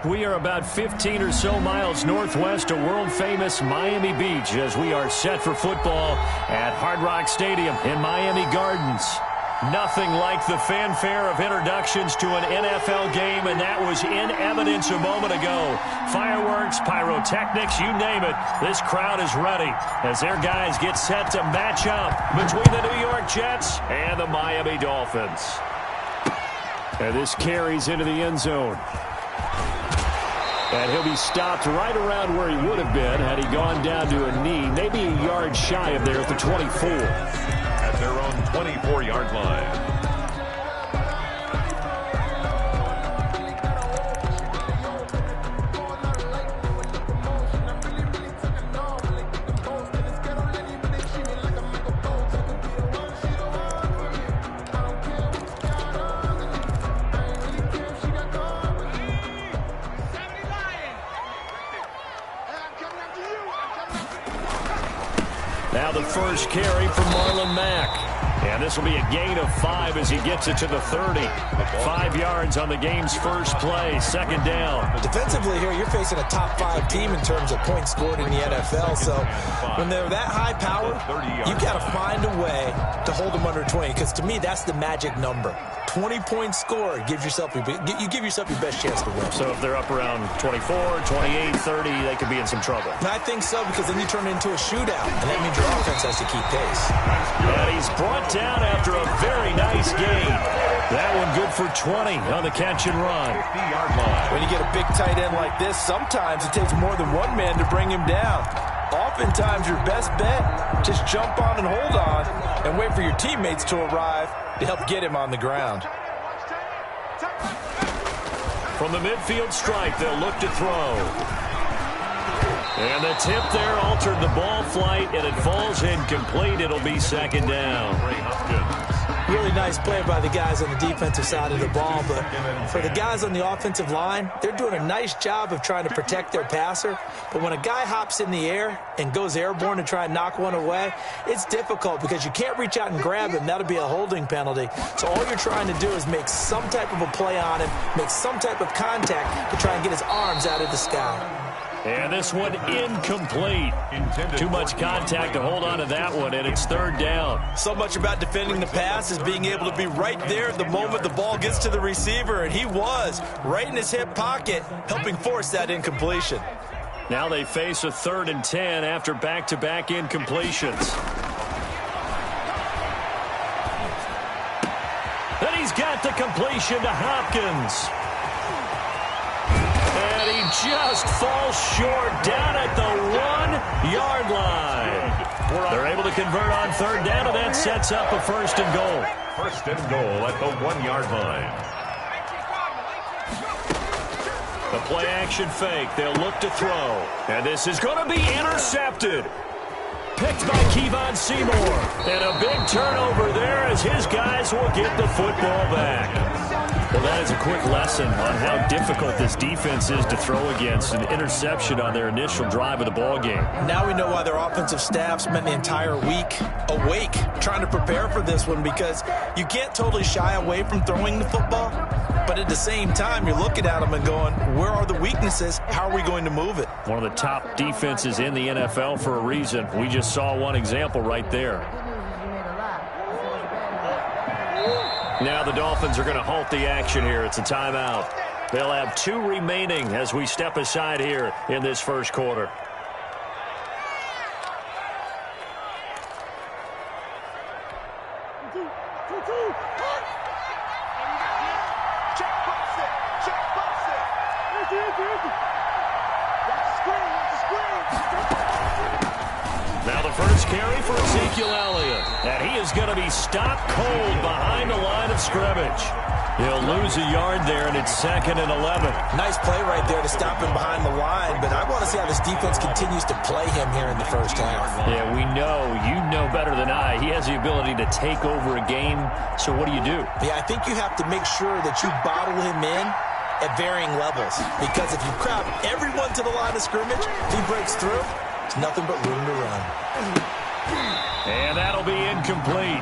We are about 15 or so miles northwest of world-famous Miami Beach as we are set for football at Hard Rock Stadium in Miami Gardens. Nothing like the fanfare of introductions to an NFL game, and that was in evidence a moment ago. Fireworks, pyrotechnics, you name it. This crowd is ready as their guys get set to match up between the New York Jets and the Miami Dolphins. And this carries into the end zone. And he'll be stopped right around where he would have been had he gone down to a knee, maybe a yard shy of there at the 24. At their own 24-yard line. Now the first carry from Marlon Mack. And this will be a gain of 5 as he gets it to the 30. 5 yards on the game's first play, second down. Defensively here, you're facing a top 5 team in terms of points scored in the NFL. So when they're that high powered, you've got to find a way to hold them under 20. Because to me, that's the magic number. 20 points scored gives yourself you give yourself your best chance to win. So if they're up around 24, 28, 30, they could be in some trouble. And I think so, because then you turn it into a shootout, and that means your offense has to keep pace. And he's brought down after a very nice gain. That one good for 20 on the catch and run. When you get a big tight end like this, sometimes it takes more than one man to bring him down. Oftentimes, your best bet, just jump on and hold on and wait for your teammates to arrive to help get him on the ground. From the midfield stripe, they'll look to throw. And the tip there altered the ball flight, and it falls incomplete. It'll be second down. Really nice play by the guys on the defensive side of the ball, but for the guys on the offensive line, they're doing a nice job of trying to protect their passer. But when a guy hops in the air and goes airborne to try and knock one away, it's difficult because you can't reach out and grab him. That'll be a holding penalty. So all you're trying to do is make some type of a play on him, make some type of contact to try and get his arms out of the sky. And this one incomplete. Too much contact to hold on to that one, and it's third down. So much about defending the pass is being able to be right there at the moment the ball gets to the receiver, and he was right in his hip pocket, helping force that incompletion. Now they face a 3rd and 10 after back-to-back incompletions. Then he's got the completion to Hopkins. And he just falls short down at the 1-yard line. They're able to convert on third down, and that sets up a first and goal. First and goal at the 1-yard line. The play-action fake. They'll look to throw. And this is going to be intercepted. Picked by Kevon Seymour. And a big turnover there as his guys will get the football back. Well, that is a quick lesson on how difficult this defense is to throw against. An interception on their initial drive of the ball game. Now we know why their offensive staff spent the entire week awake trying to prepare for this one, because you can't totally shy away from throwing the football, but at the same time you're looking at them and going, where are the weaknesses? How are we going to move it? One of the top defenses in the NFL for a reason. We just saw one example right there. Now the Dolphins are going to halt the action here. It's a timeout. They'll have 2 remaining as we step aside here in this first quarter. Now the first carry for Ezekiel Elliott. And he is going to be stopped cold behind the line of scrimmage. He'll lose a yard there, and it's 2nd and 11. Nice play right there to stop him behind the line, but I want to see how this defense continues to play him here in the first half. Yeah, we know. You know better than I. He has the ability to take over a game, so what do you do? Yeah, I think you have to make sure that you bottle him in at varying levels, because if you crowd everyone to the line of scrimmage, if he breaks through, it's nothing but room to run. And that'll be incomplete.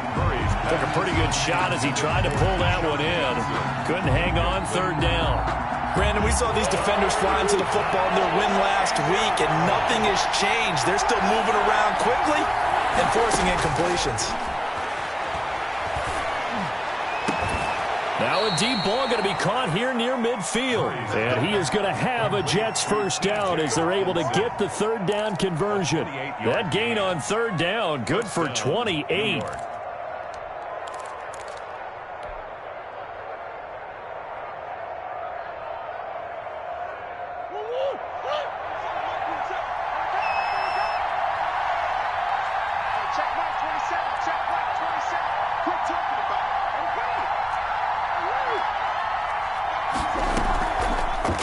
Took a pretty good shot as he tried to pull that one in. Couldn't hang on third down. Brandon, we saw these defenders flying to the football in their win last week, and nothing has changed. They're still moving around quickly and forcing incompletions. Now a deep ball going to be caught here near midfield. And he is going to have a Jets first down as they're able to get the third down conversion. That gain on third down, good for 28.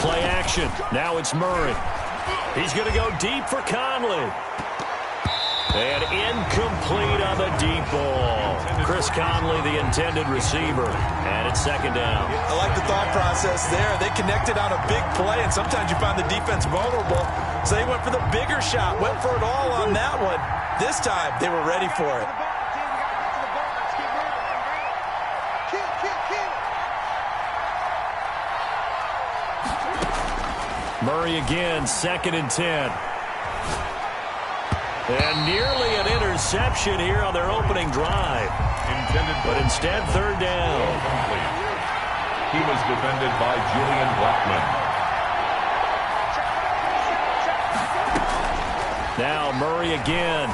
Play action. Now it's Murray. He's going to go deep for Conley. And incomplete on the deep ball. Chris Conley, the intended receiver. And it's second down. I like the thought process there. They connected on a big play, and sometimes you find the defense vulnerable. So they went for the bigger shot, went for it all on that one. This time, they were ready for it. Murray again, 2nd and 10. And nearly an interception here on their opening drive. But instead, third down. He was defended by Julian Blackman. Now Murray again.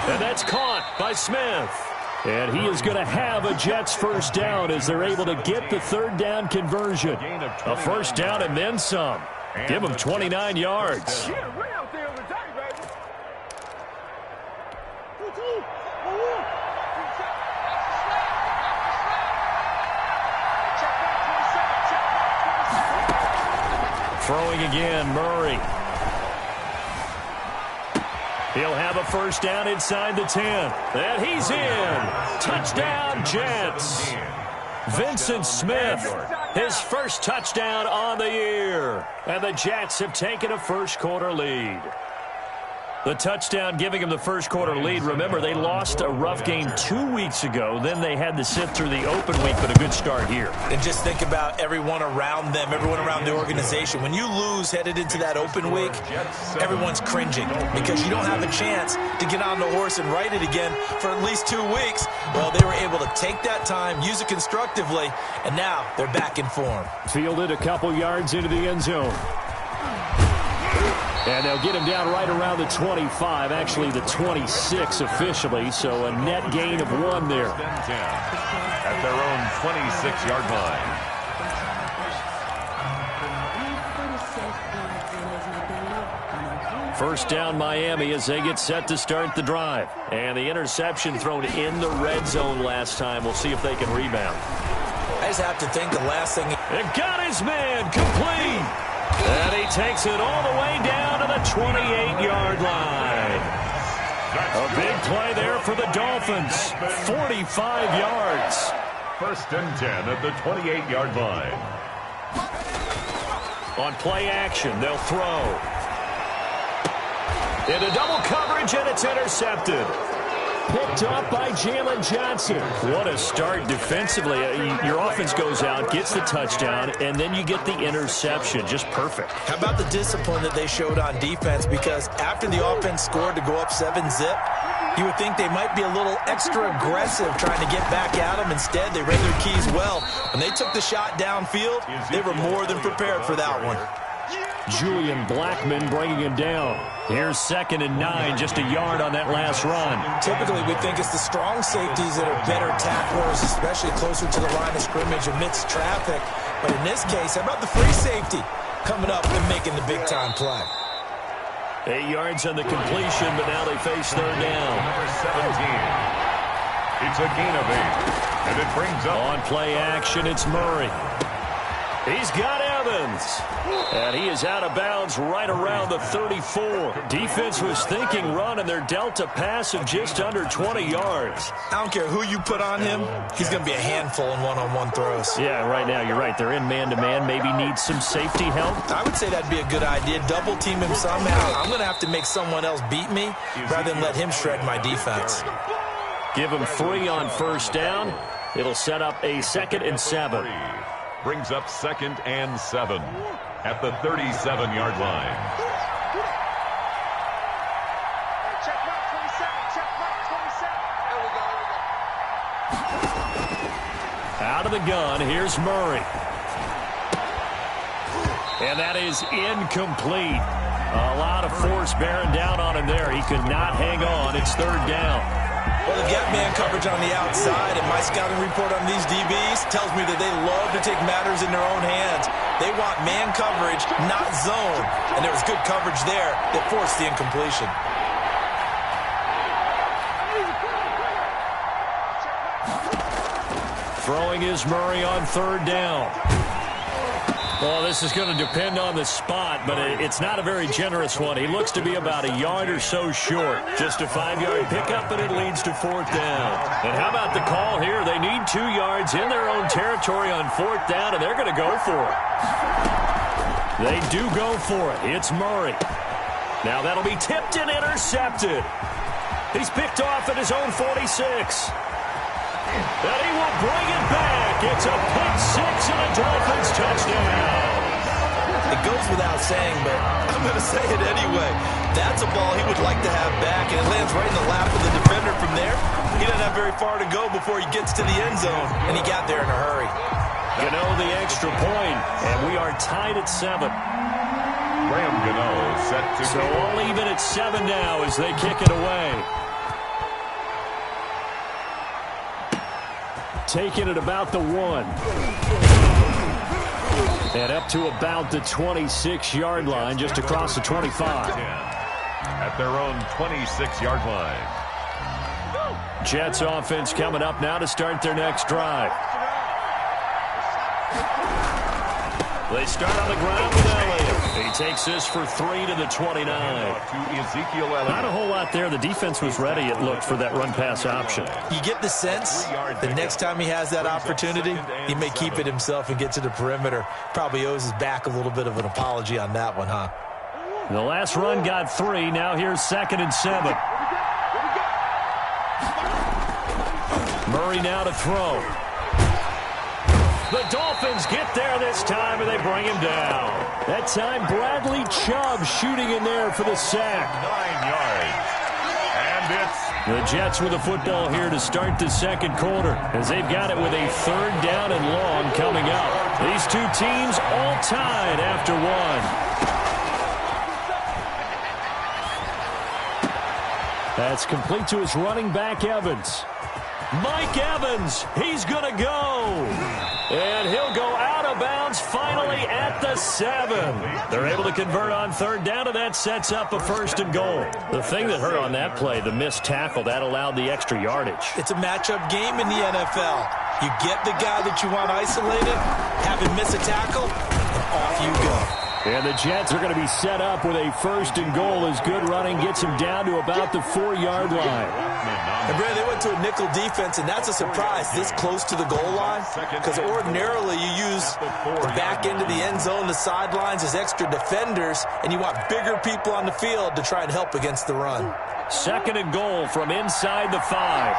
And that's caught by Smith. And he is going to have a Jets first down as they're able to get the third down conversion. A first down and then some. Give him 29 yards. Throwing again, Murray. He'll have a first down inside the 10. And he's in. Touchdown, Jets. Vincent Smith, his first touchdown on the year. And the Jets have taken a first-quarter lead. The touchdown giving them the first-quarter lead. Remember, they lost a rough game 2 weeks ago. Then they had to sit through the open week, but a good start here. And just think about everyone around them, everyone around the organization. When you lose headed into that open week, everyone's cringing because you don't have a chance to get on the horse and ride it again for at least 2 weeks. Well, they were able to take that time, use it constructively, and now they're back in form. Fielded a couple yards into the end zone. And they'll get him down right around the 25, actually the 26 officially, so a net gain of 1 there. At their own 26-yard line. First down Miami as they get set to start the drive. And the interception thrown in the red zone last time. We'll see if they can rebound. I just have to think the last thing... And got his man complete. And he takes it all the way down to the 28-yard line. A big play there for the Dolphins. 45 yards. First and 10 at the 28-yard line. On play action, they'll throw. Into double coverage, and it's intercepted. Picked up by Jalen Johnson. What a start defensively. Your offense goes out, gets the touchdown, and then you get the interception. Just perfect. How about the discipline that they showed on defense? Because after the offense scored to go up 7-zip, you would think they might be a little extra aggressive trying to get back at them. Instead, they read their keys well. When they took the shot downfield, they were more than prepared for that one. Julian Blackman bringing him down. Here's 2nd and 9, just a yard on that last run. Typically, we think it's the strong safeties that are better tacklers, especially closer to the line of scrimmage amidst traffic. But in this case, how about the free safety coming up and making the big-time play? 8 yards on the completion, but now they face third down. Number 17. It's a gain of 8. And it brings up... On play action, it's Murray. He's got Evans. And he is out of bounds right around the 34. Defense was thinking run, and they're dealt a pass of just under 20 yards. I don't care who you put on him. He's going to be a handful in one-on-one throws. Yeah, right now, you're right. They're in man-to-man. Maybe needs some safety help. I would say that'd be a good idea. Double team him somehow. I'm going to have to make someone else beat me rather than let him shred my defense. Give him 3 on first down. It'll set up a 2nd and 7. brings up 2nd and 7 at the 37-yard line. Check mark 27. Check mark 27. There we go. Out of the gun, here's Murray. And that is incomplete. A lot of force bearing down on him there. He could not hang on. It's 3rd down. Well, the gap man coverage on the outside, and my scouting report on these DBs tells me that they love to take matters in their own hands. They want man coverage, not zone. And there was good coverage there that forced the incompletion. Throwing is Murray on 3rd down. Well, this is going to depend on the spot, but it's not a very generous one. He looks to be about a yard or so short. Just a 5-yard pickup, and it leads to 4th down. And how about the call here? They need 2 yards in their own territory on 4th down, and they're going to go for it. They do go for it. It's Murray. Now that'll be tipped and intercepted. He's picked off at his own 46. And he will bring it back. It's a pick-6 and a Dolphins touchdown. It goes without saying, but I'm going to say it anyway. That's a ball he would like to have back, and it lands right in the lap of the defender from there. He doesn't have very far to go before he gets to the end zone, and he got there in a hurry. Gano the extra point, and we are tied at 7. Graham Gano set to So all even at 7 now as they kick it away. Taking it about the 1. And up to about the 26-yard line, just across the 25. at their own 26-yard line. Jets offense coming up now to start their next drive. They start on the ground with Elliott. He takes this for 3 to the 29. Not a whole lot there. The defense was ready, it looked, for that run-pass option. You get the sense the next time he has that opportunity, he may keep it himself and get to the perimeter. Probably owes his back a little bit of an apology on that one, huh? The last run got 3. Now here's 2nd and 7. Murray now to throw. The Dolphins get there this time, and they bring him down. That time, Bradley Chubb shooting in there for the sack. 9 yards. And it's The Jets with the football here to start the second quarter, as they've got it with a 3rd down and long coming up. These two teams all tied after 1. That's complete to his running back, Evans. Mike Evans, he's going to go. And he'll go out of bounds finally at the 7. They're able to convert on 3rd down, and that sets up a 1st and goal. The thing that hurt on that play, the missed tackle, that allowed the extra yardage. It's a matchup game in the NFL. You get the guy that you want isolated, have him miss a tackle, and off you go. And the Jets are going to be set up with a 1st and goal as good running gets him down to about the 4-yard line. And, Brad, they went to a nickel defense, and that's a surprise this close to the goal line, because ordinarily you use the back end of the end zone, the sidelines as extra defenders, and you want bigger people on the field to try and help against the run. 2nd and goal from inside the 5.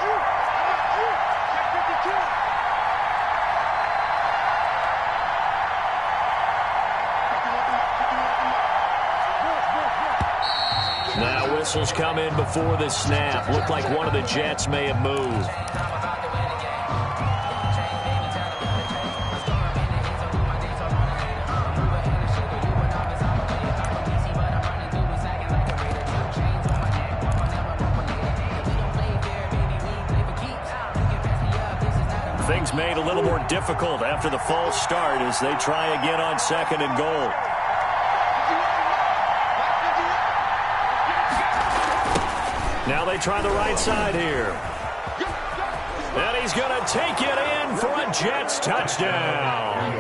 Now whistles come in before the snap. Looked like one of the Jets may have moved. Things made a little more difficult after the false start as they try again on 2nd and goal. Now they try the right side here. And he's going to take it in for a Jets touchdown.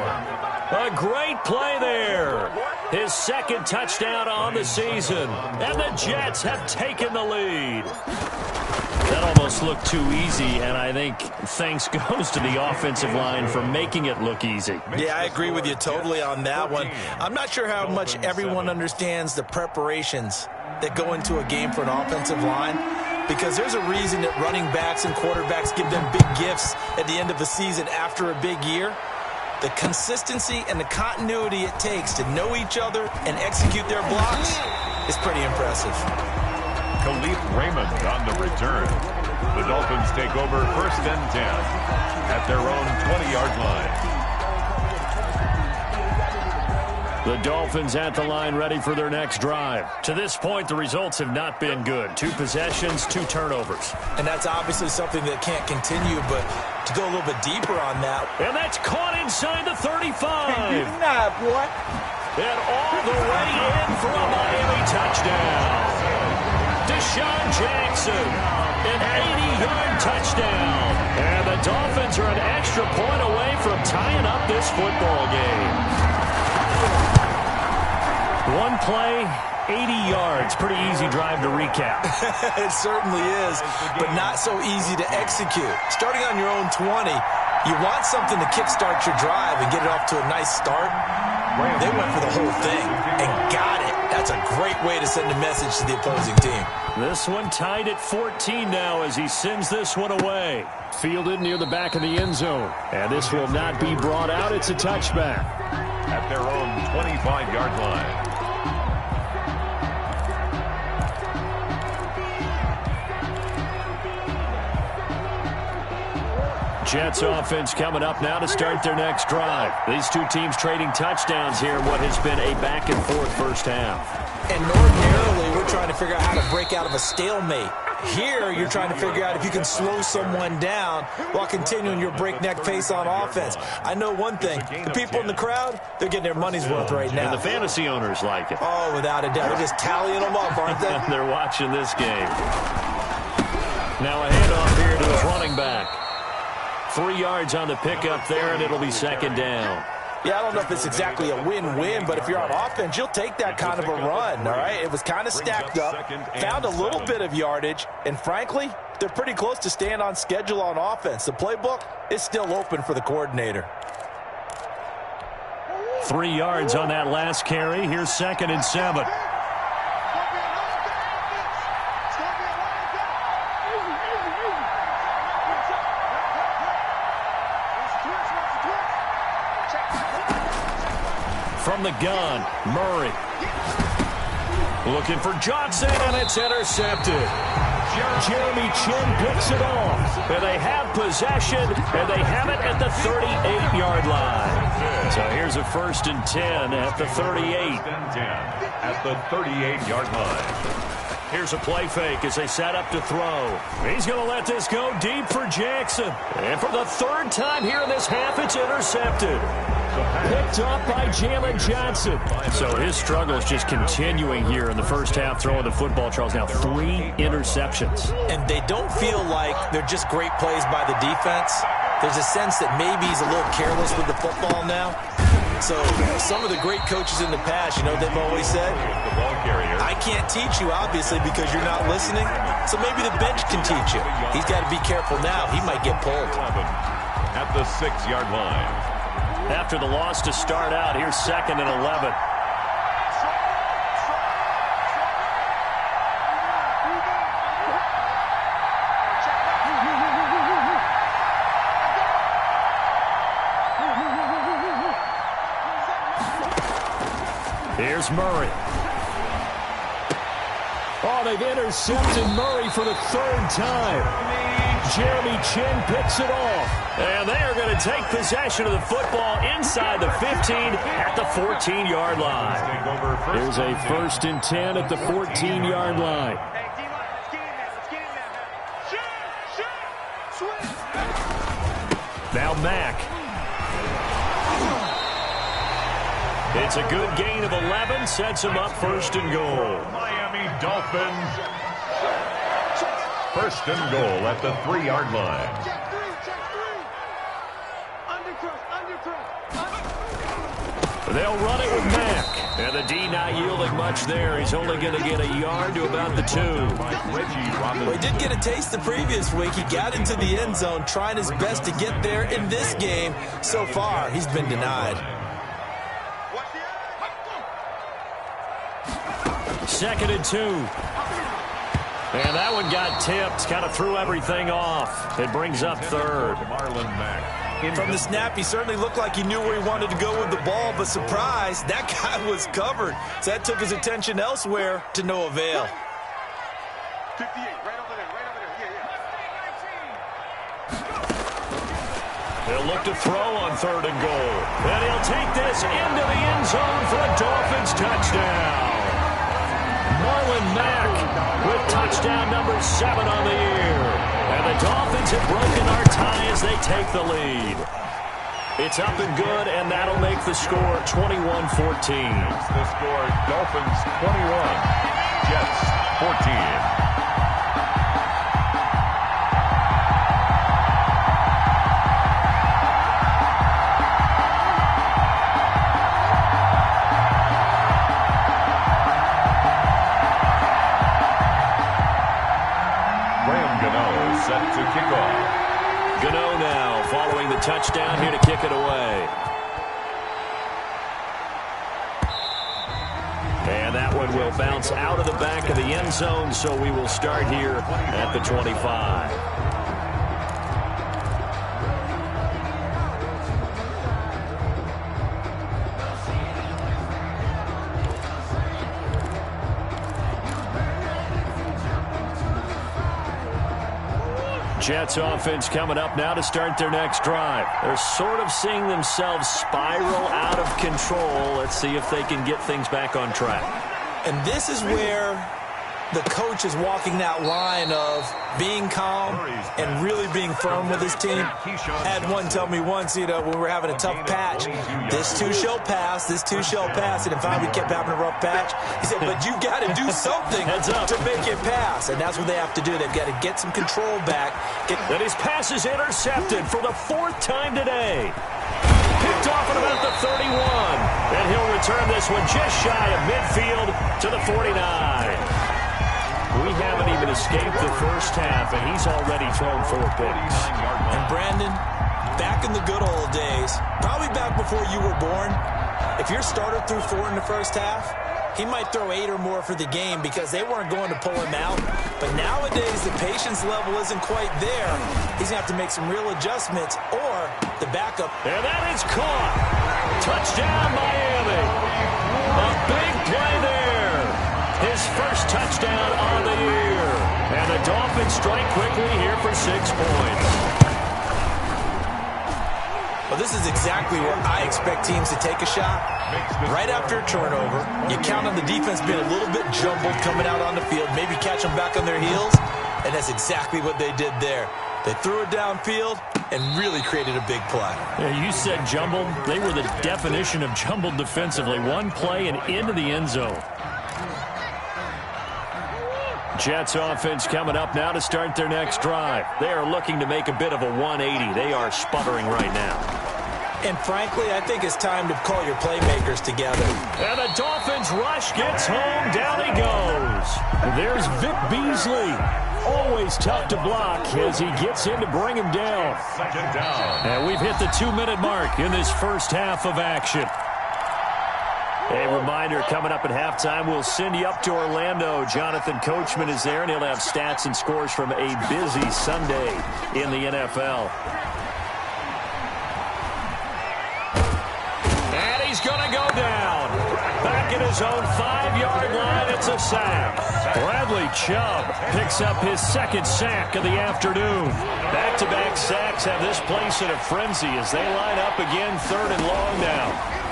A great play there. His 2nd touchdown on the season. And the Jets have taken the lead. That almost looked too easy, and I think thanks goes to the offensive line for making it look easy. Yeah, I agree with you totally on that one. I'm not sure how much everyone understands the preparations that go into a game for an offensive line, because there's a reason that running backs and quarterbacks give them big gifts at the end of the season after a big year. The The consistency and the continuity it takes to know each other and execute their blocks is pretty impressive. Khalif Raymond on the return. The Dolphins take over 1st and 10 at their own 20-yard line. The Dolphins at the line ready for their next drive. To this point, the results have not been good. 2 possessions, 2 turnovers. And that's obviously something that can't continue, but to go a little bit deeper on that. And that's caught inside the 35. Nah, boy. And all the way in for a Miami touchdown. Deshaun Jackson, an 80-yard touchdown. And the Dolphins are an extra point away from tying up this football game. One play, 80 yards. Pretty easy drive to recap. It certainly is, but not so easy to execute. Starting on your own 20, you want something to kickstart your drive and get it off to a nice start. They went for the whole thing and got it. That's a great way to send a message to the opposing team. This one tied at 14 now as he sends this one away. Fielded near the back of the end zone. And this will not be brought out. It's a touchback. At their own 25-yard line. Jets offense coming up now to start their next drive. These 2 teams trading touchdowns here in what has been a back-and-forth first half. And ordinarily, we're trying to figure out how to break out of a stalemate. Here, you're trying to figure out if you can slow someone down while continuing your breakneck pace on offense. I know one thing. The people in the crowd, they're getting their money's worth right now. And the fantasy owners like it. Oh, without a doubt. They're just tallying them up, aren't they? They're watching this game. Now a handoff here to his running back. 3 yards on the pickup there, and it'll be 2nd down. Yeah, I don't know if it's exactly a win-win, but if you're on offense, you'll take that kind of a run, all right? It was kind of stacked up, found a little bit of yardage, and frankly, they're pretty close to staying on schedule on offense. The playbook is still open for the coordinator. 3 yards on that last carry. Here's 2nd and 7. From the gun, Murray. Looking for Johnson, and it's intercepted. Jeremy Chin picks it off. And they have possession, and they have it at the 38-yard line. So here's a 1st and 10 at the 38. At the 38-yard line. Here's a play fake as they set up to throw. He's going to let this go deep for Jackson. And for the 3rd time here in this half, it's intercepted. Picked up by Jalen Johnson. So his struggle is just continuing here in the first half, throwing the football. Charles, now 3 interceptions. And they don't feel like they're just great plays by the defense. There's a sense that maybe he's a little careless with the football now. So some of the great coaches in the past, you know, they've always said, I can't teach you, obviously, because you're not listening. So maybe the bench can teach you. He's got to be careful now. He might get pulled. At the 6-yard line. After the loss to start out, here's 2nd and 11. Here's Murray. Oh, they've intercepted Murray for the 3rd time. Jeremy Chin picks it off. And they are going to take possession of the football inside the 15 at the 14-yard line. Here's a 1st and 10 at the 14-yard line. Now Mack. It's a good gain of 11, sets him up 1st and goal. Miami Dolphins. 1st and goal at the 3-yard line. They'll run it with Mack. And the D not yielding much there. He's only going to get a yard to about the 2. Well, he did get a taste the previous week. He got into the end zone, trying his best to get there in this game. So far, he's been denied. 2nd and 2. And that one got tipped. Kind of threw everything off. It brings up 3rd. Marlon Mack. From the snap, he certainly looked like he knew where he wanted to go with the ball, but surprise, that guy was covered. So that took his attention elsewhere to no avail. 58, right over there, right over there. Yeah. They'll look to throw on 3rd and goal. And he'll take this into the end zone for a Dolphins touchdown. Marlon Mack with touchdown number 7 on the year. And the Dolphins have broken our tie as they take the lead. It's up and good, and that'll make the score 21-14. The score, Dolphins 21, Jets 14. Set to kick off. Gano now following the touchdown here to kick it away. And that one will bounce out of the back of the end zone, so we will start here at the 25. Jets offense coming up now to start their next drive. They're sort of seeing themselves spiral out of control. Let's see if they can get things back on track. And this is where the coach is walking that line of being calm and really being firm with his team. Had one tell me once, when we were having a tough patch, this too shall pass, this too shall pass. And in fact, we kept having a rough patch. He said, but you got to do something to make it pass. And that's what they have to do. They've got to get some control back. And his pass is intercepted for the 4th time today. Picked off at about the 31. And he'll return this one just shy of midfield to the 49. We haven't even escaped the first half, and he's already thrown 4 picks. And Brandon, back in the good old days, probably back before you were born, if your starter threw 4 in the first half, he might throw 8 or more for the game because they weren't going to pull him out. But nowadays, the patience level isn't quite there. He's going to have to make some real adjustments, or the backup. And that is caught. Touchdown, Miami. A big play there. His first touchdown on the year. And the Dolphins strike quickly here for 6 points. Well, this is exactly where I expect teams to take a shot. Right after a turnover, you count on the defense being a little bit jumbled coming out on the field, maybe catch them back on their heels, and that's exactly what they did there. They threw it downfield and really created a big play. Yeah, you said jumbled. They were the definition of jumbled defensively. One play and into the end zone. Jets offense coming up now to start their next drive. They are looking to make a bit of a 180. They are sputtering right now. And frankly, I think it's time to call your playmakers together. And the Dolphins rush gets home. Down he goes. There's Vic Beasley. Always tough to block as he gets in to bring him down. Second down. And we've hit the 2-minute mark in this first half of action. A reminder, coming up at halftime, we'll send you up to Orlando. Jonathan Coachman is there, and he'll have stats and scores from a busy Sunday in the NFL. And he's going to go down. Back at his own 5-yard line, it's a sack. Bradley Chubb picks up his 2nd sack of the afternoon. Back-to-back sacks have this place in a frenzy as they line up again 3rd and long now.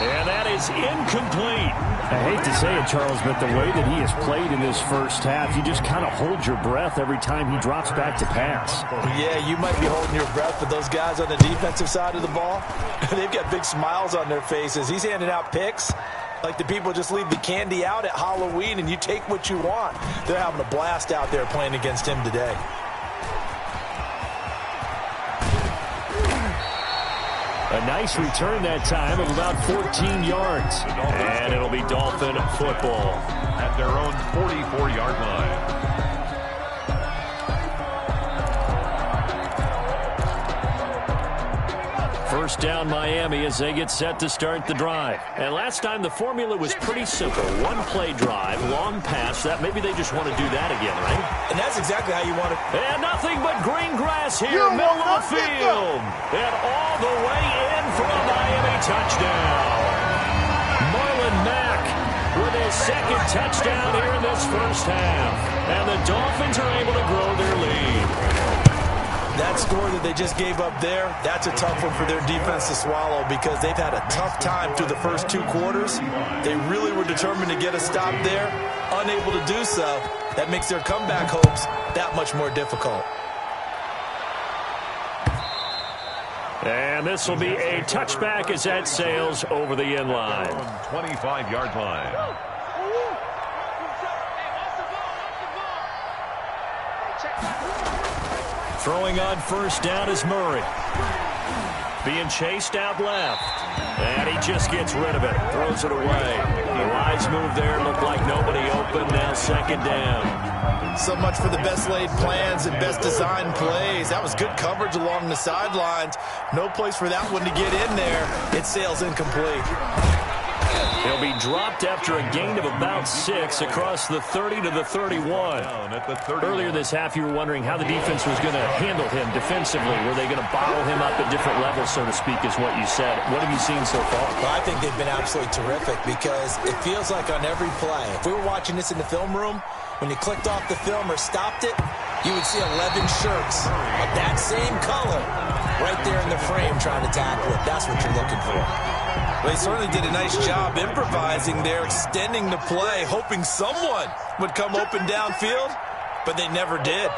And that is incomplete. I hate to say it, Charles, but the way that he has played in this first half, you just kind of hold your breath every time he drops back to pass. Yeah, you might be holding your breath, but those guys on the defensive side of the ball, they've got big smiles on their faces. He's handing out picks like the people just leave the candy out at Halloween and you take what you want. They're having a blast out there playing against him today. A nice return that time of about 14 yards. And it'll be Dolphin football at their own 44-yard line. First down Miami as they get set to start the drive. And last time the formula was pretty simple. One play drive, long pass. That maybe they just want to do that again, right? And that's exactly how you want it. And nothing but green grass here, middle of the field. And all the way in for a Miami touchdown. Marlon Mack with his second touchdown here in this first half. And the Dolphins are able to grow their lead. That score that they just gave up there, that's a tough one for their defense to swallow because they've had a tough time through the first 2 quarters. They really were determined to get a stop there, unable to do so. That makes their comeback hopes that much more difficult. And this will be a touchback as that sails over the end line. 25-yard line. Throwing on first down is Murray. Being chased out left. And he just gets rid of it. Throws it away. The wise move there. Looked like nobody open. Now second down. So much for the best laid plans and best designed plays. That was good coverage along the sidelines. No place for that one to get in there. It sails incomplete. He'll be dropped after a gain of about 6 across the 30 to the 31. Earlier this half, you were wondering how the defense was going to handle him defensively. Were they going to bottle him up at different levels, so to speak, is what you said. What have you seen so far? Well, I think they've been absolutely terrific because it feels like on every play, if we were watching this in the film room, when you clicked off the film or stopped it, you would see 11 shirts of that same color right there in the frame trying to tackle it. That's what you're looking for. Well, they certainly did a nice job improvising there, extending the play, hoping someone would come open downfield, but they never did.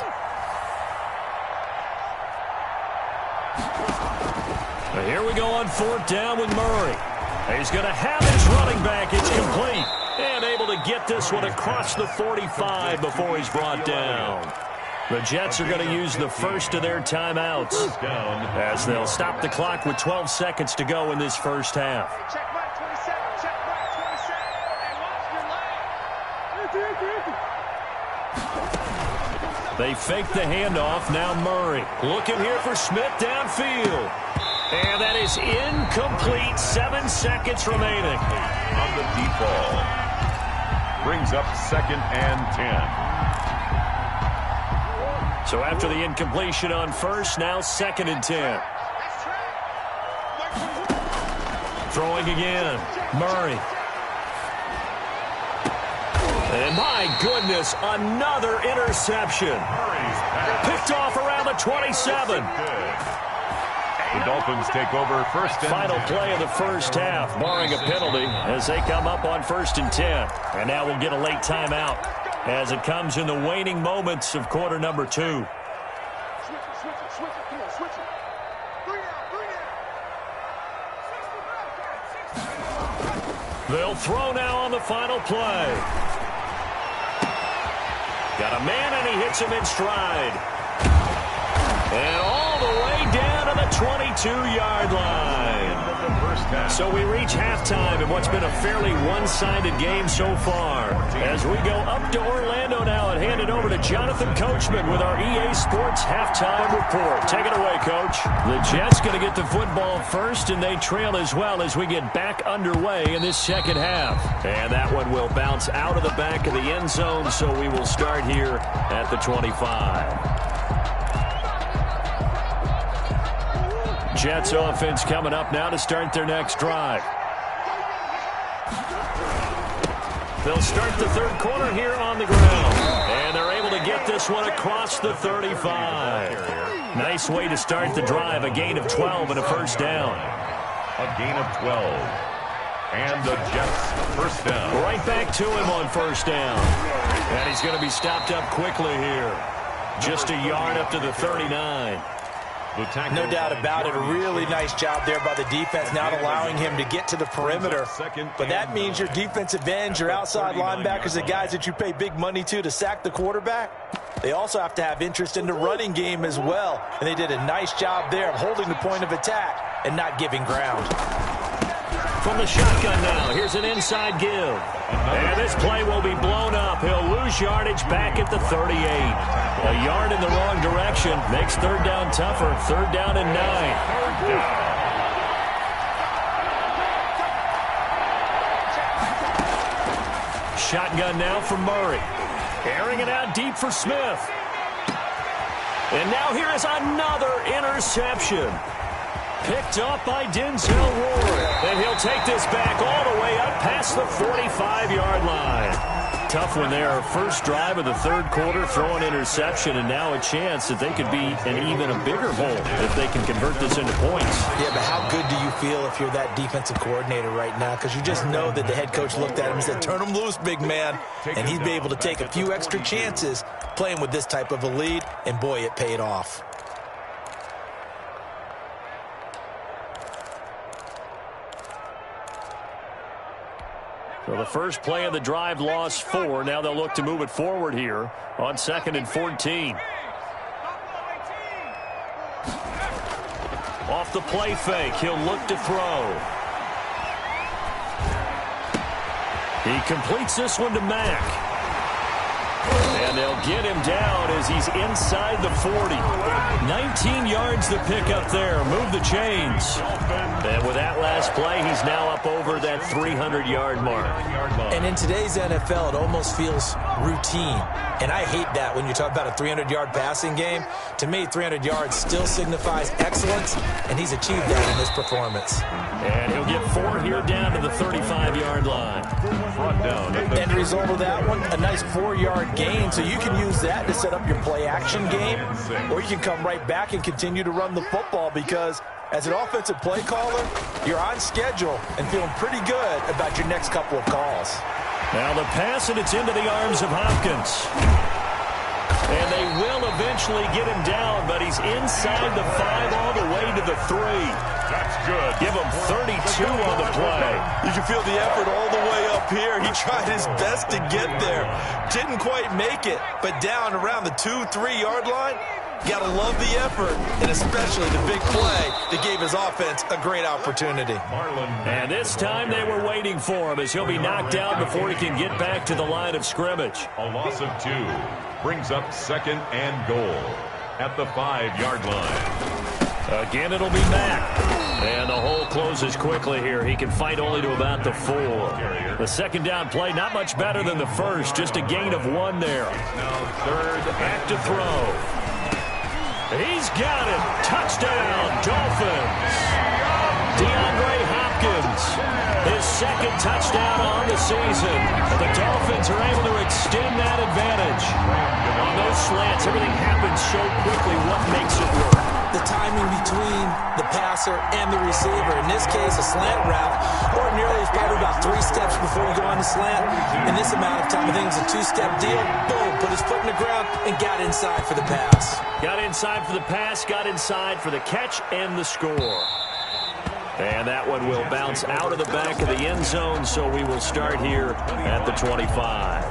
Well, here we go on fourth down with Murray. He's going to have his running back. It's complete. And able to get this one across the 45 before he's brought down. The Jets are going to use the first of their timeouts as they'll stop the clock with 12 seconds to go in this first half. Check mark 27, check mark 27, and watch your lane. They fake the handoff. Now Murray looking here for Smith downfield. And that is incomplete. 7 seconds remaining. On the deep ball. Brings up second and 10. So after the incompletion on first, now second and 10. Throwing again. Murray. And my goodness, another interception. Picked off around the 27. The Dolphins take over first and Final play of the first half, barring a penalty, as they come up on first and 10. And now we'll get a late timeout as it comes in the waning moments of quarter number 2. Switch it, come on, switch it. 3 out. They'll throw now on the final play. Got a man, and he hits him in stride. And all the way down to the 22-yard line. So we reach halftime in what's been a fairly one-sided game so far. As we go up to Orlando now and hand it over to Jonathan Coachman with our EA Sports Halftime Report. Take it away, Coach. The Jets going to get the football first, and they trail as well as we get back underway in this second half. And that one will bounce out of the back of the end zone, so we will start here at the 25. Jets offense coming up now to start their next drive. They'll start the third quarter here on the ground. And they're able to get this one across the 35. Nice way to start the drive. A gain of 12 and a first down. A gain of 12. And the Jets first down. Right back to him on first down. And he's going to be stopped up quickly here. Just a yard up to the 39. No doubt about it. A really nice job there by the defense, not allowing him to get to the perimeter. But that means your defensive ends, your outside linebackers, the guys that you pay big money to sack the quarterback, they also have to have interest in the running game as well. And they did a nice job there of holding the point of attack and not giving ground. From the shotgun now, here's an inside give. And this play will be blown up. He'll lose yardage back at the 38. A yard in the wrong direction makes third down tougher. Third down and 9. shotgun now for Murray. Airing it out deep for Smith. And now here is another interception. Picked up by Denzel Ward. And he'll take this back all the way up past the 45-yard line. Tough one there. First drive of the third quarter, throw an interception, and now a chance that they could be an even a bigger hole if they can convert this into points. Yeah, but how good do you feel if you're that defensive coordinator right now? Because you just know that the head coach looked at him and said, turn him loose, big man. And he'd be able to take a few extra chances playing with this type of a lead, and boy, it paid off. So the first play of the drive lost 4. Now they'll look to move it forward here on 2nd and 14. Off the play fake, he'll look to throw. He completes this one to Mack. And they'll get him down as he's inside the 40. 19 yards to pick up there. Move the chains. And with that last play, he's now up over that 300-yard mark. And in today's NFL, it almost feels routine. And I hate that when you talk about a 300-yard passing game. To me, 300 yards still signifies excellence, and he's achieved that in this performance. And he'll get 4 here down to the 35-yard line. Front down. End result of that one, a nice 4-yard gain. So you can use that to set up your play-action game, or you can come right back and continue to run the football because as an offensive play caller, you're on schedule and feeling pretty good about your next couple of calls. Now the pass, and it's into the arms of Hopkins. And they will eventually get him down, but he's inside the 5 all the way to the 3. That's good. Give him 32 on the play. You can feel the effort all the way up here. He tried his best to get there. Didn't quite make it, but down around the 2-3-yard line, gotta love the effort, and especially the big play that gave his offense a great opportunity. And this time they were waiting for him as he'll be knocked down before he can get back to the line of scrimmage. A loss of 2 brings up 2nd and goal at the 5-yard line. Again, it'll be Mack. And the hole closes quickly here. He can fight only to about the 4. The second down play, not much better than the first. Just a gain of 1 there. Now 3rd Back to throw. He's got it. Touchdown, Dolphins. DeAndre Hopkins, his 2nd touchdown on the season. The Dolphins are able to extend that advantage. On those slants, everything happens so quickly. What makes it work? The timing between the passer and the receiver. In this case, a slant route. Ordinarily, it's probably about 3 steps before you go on the slant. In this amount of time, I think it was a 2-step deal. Boom, put his foot in the ground and got inside for the pass. Got inside for the pass, got inside for the catch and the score. And that one will bounce out of the back of the end zone, so we will start here at the 25.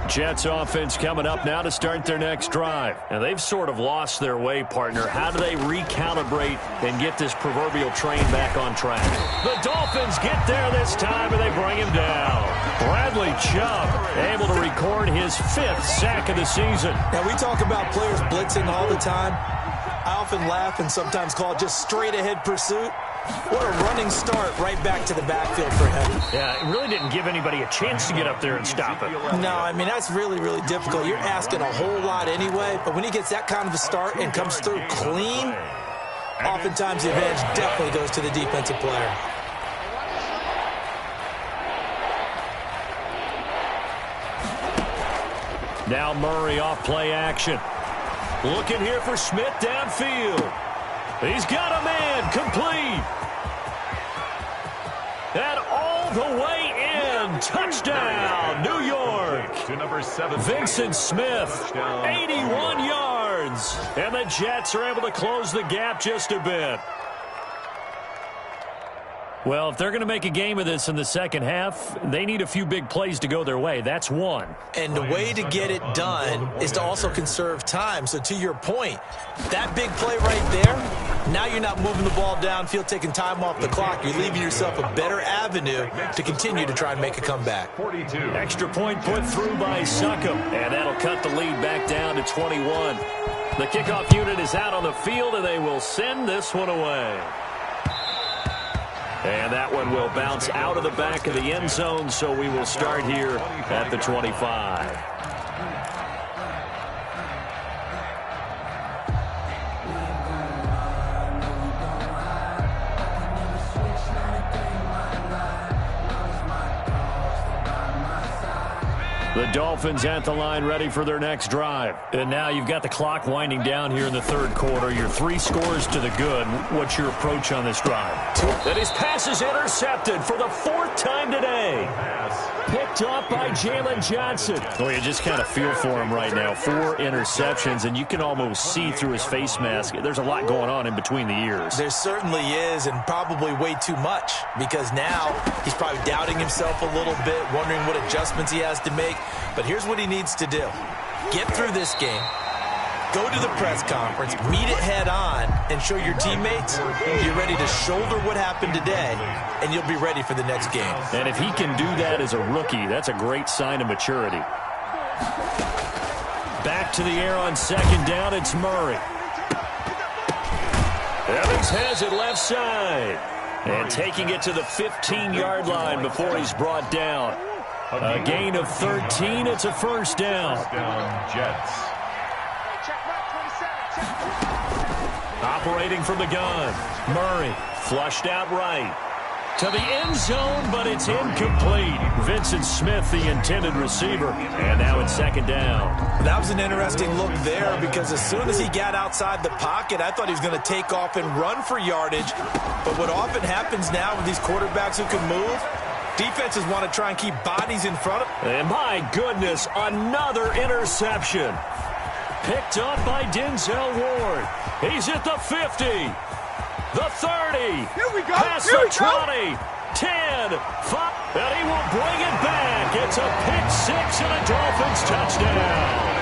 Jets offense coming up now to start their next drive. And they've sort of lost their way, partner. How do they recalibrate and get this proverbial train back on track? The Dolphins get there this time, and they bring him down. Bradley Chubb able to record his 5th sack of the season. Now, we talk about players blitzing all the time. I often laugh and sometimes call it just straight-ahead pursuit. What a running start right back to the backfield for him. Yeah, it really didn't give anybody a chance to get up there and stop it. No, I mean, that's really, really difficult. You're asking a whole lot anyway, but when he gets that kind of a start and comes through clean, oftentimes the advantage definitely goes to the defensive player. Now Murray off play action. Looking here for Smith downfield. He's got a man complete. And all the way in. Touchdown, New York. to number 7. Vincent Smith, 81 yards. And the Jets are able to close the gap just a bit. Well, if they're going to make a game of this in the second half, they need a few big plays to go their way. That's one. And the way to get it done is to also conserve time. So to your point, that big play right there, now you're not moving the ball downfield, taking time off the clock. You're leaving yourself a better avenue to continue to try and make a comeback. 42. Extra point put through by Succum, and that'll cut the lead back down to 21. The kickoff unit is out on the field, and they will send this one away. And that one will bounce out of the back of the end zone, so we will start here at the 25. The Dolphins at the line ready for their next drive. And now you've got the clock winding down here in the third quarter. You're 3 scores to the good. What's your approach on this drive? And his pass is intercepted for the 4th time today. Picked up by Jalen Johnson. Oh, you just kind of feel for him right now. 4 interceptions, and you can almost see through his face mask. There's a lot going on in between the ears. There certainly is, and probably way too much, because now he's probably doubting himself a little bit, wondering what adjustments he has to make. But here's what he needs to do. Get through this game. Go to the press conference, meet it head on, and show your teammates you're ready to shoulder what happened today, and you'll be ready for the next game. And if he can do that as a rookie, that's a great sign of maturity. Back to the air on 2nd down, it's Murray. Evans has it left side. And taking it to the 15-yard line before he's brought down. A gain of 13, it's a first down. Jets. Operating from the gun. Murray flushed out right. To the end zone, but it's incomplete. Vincent Smith, the intended receiver. And now it's 2nd down. That was an interesting look there because as soon as he got outside the pocket, I thought he was going to take off and run for yardage. But what often happens now with these quarterbacks who can move, defenses want to try and keep bodies in front of them. And my goodness, another interception. Picked up by Denzel Ward. He's at the 50. The 30. Here we go. Past the 20. 10. 5. And he will bring it back. It's a pick 6 and a Dolphins touchdown.